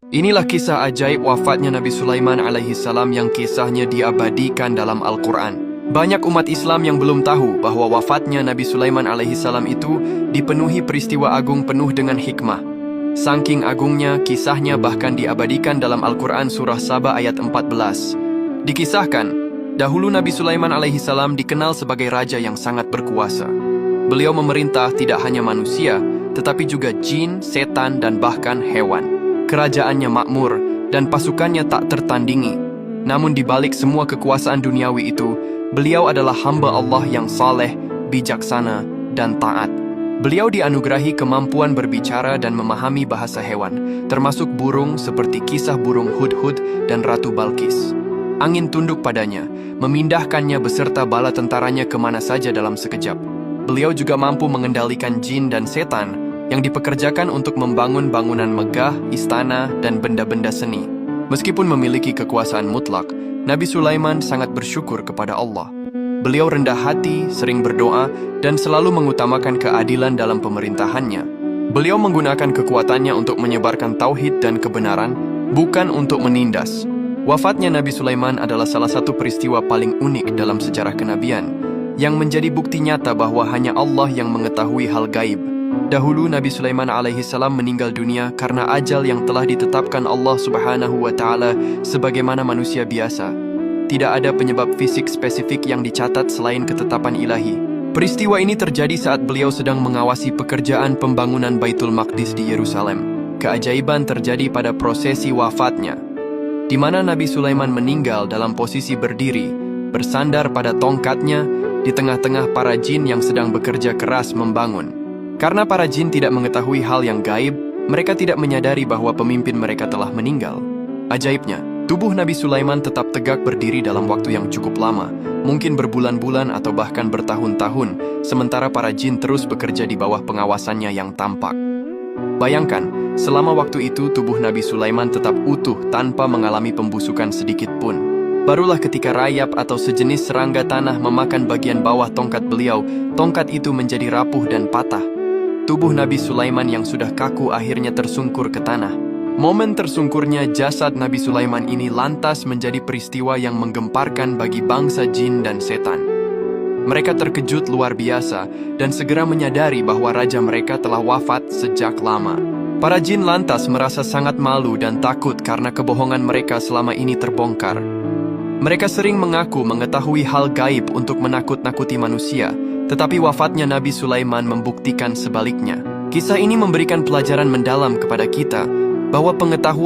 Inilah kisah ajaib wafatnya Nabi Sulaiman alaihi salam yang kisahnya diabadikan dalam Al-Quran. Banyak umat Islam yang belum tahu bahwa wafatnya Nabi Sulaiman alaihi salam itu dipenuhi peristiwa agung penuh dengan hikmah. Saking agungnya, kisahnya bahkan diabadikan dalam Al-Quran surah Saba ayat 14. Dikisahkan, dahulu Nabi Sulaiman alaihi salam dikenal sebagai raja yang sangat berkuasa. Beliau memerintah tidak hanya manusia, tetapi juga jin, setan, dan bahkan hewan. Kerajaannya makmur dan pasukannya tak tertandingi. Namun di balik semua kekuasaan duniawi itu, beliau adalah hamba Allah yang saleh, bijaksana, dan taat. Beliau dianugerahi kemampuan berbicara dan memahami bahasa hewan, termasuk burung seperti kisah burung Hudhud dan Ratu Balqis. Angin tunduk padanya, memindahkannya beserta bala tentaranya kemana saja dalam sekejap. Beliau juga mampu mengendalikan jin dan setan yang dipekerjakan untuk membangun bangunan megah, istana, dan benda-benda seni. Meskipun memiliki kekuasaan mutlak, Nabi Sulaiman sangat bersyukur kepada Allah. Beliau rendah hati, sering berdoa, dan selalu mengutamakan keadilan dalam pemerintahannya. Beliau menggunakan kekuatannya untuk menyebarkan tauhid dan kebenaran, bukan untuk menindas. Wafatnya Nabi Sulaiman adalah salah satu peristiwa paling unik dalam sejarah kenabian, yang menjadi bukti nyata bahwa hanya Allah yang mengetahui hal gaib. Dahulu Nabi Sulaiman alaihi salam meninggal dunia karena ajal yang telah ditetapkan Allah Subhanahu wa taala sebagaimana manusia biasa. Tidak ada penyebab fisik spesifik yang dicatat selain ketetapan ilahi. Peristiwa ini terjadi saat beliau sedang mengawasi pekerjaan pembangunan Baitul Maqdis di Yerusalem. Keajaiban terjadi pada prosesi wafatnya, di mana Nabi Sulaiman meninggal dalam posisi berdiri, bersandar pada tongkatnya di tengah-tengah para jin yang sedang bekerja keras membangun. Karena para jin tidak mengetahui hal yang gaib, mereka tidak menyadari bahwa pemimpin mereka telah meninggal. Ajaibnya, tubuh Nabi Sulaiman tetap tegak berdiri dalam waktu yang cukup lama, mungkin berbulan-bulan atau bahkan bertahun-tahun, sementara para jin terus bekerja di bawah pengawasannya yang tampak. Bayangkan, selama waktu itu tubuh Nabi Sulaiman tetap utuh tanpa mengalami pembusukan sedikit pun. Barulah ketika rayap atau sejenis serangga tanah memakan bagian bawah tongkat beliau, tongkat itu menjadi rapuh dan patah. Tubuh Nabi Sulaiman yang sudah kaku akhirnya tersungkur ke tanah. Momen tersungkurnya jasad Nabi Sulaiman ini lantas menjadi peristiwa yang menggemparkan bagi bangsa jin dan setan. Mereka terkejut luar biasa dan segera menyadari bahwa raja mereka telah wafat sejak lama. Para jin lantas merasa sangat malu dan takut karena kebohongan mereka selama ini terbongkar. Mereka sering mengaku mengetahui hal gaib untuk menakut-nakuti manusia, tetapi wafatnya Nabi Sulaiman membuktikan sebaliknya. Kisah ini memberikan pelajaran mendalam kepada kita bahwa pengetahuan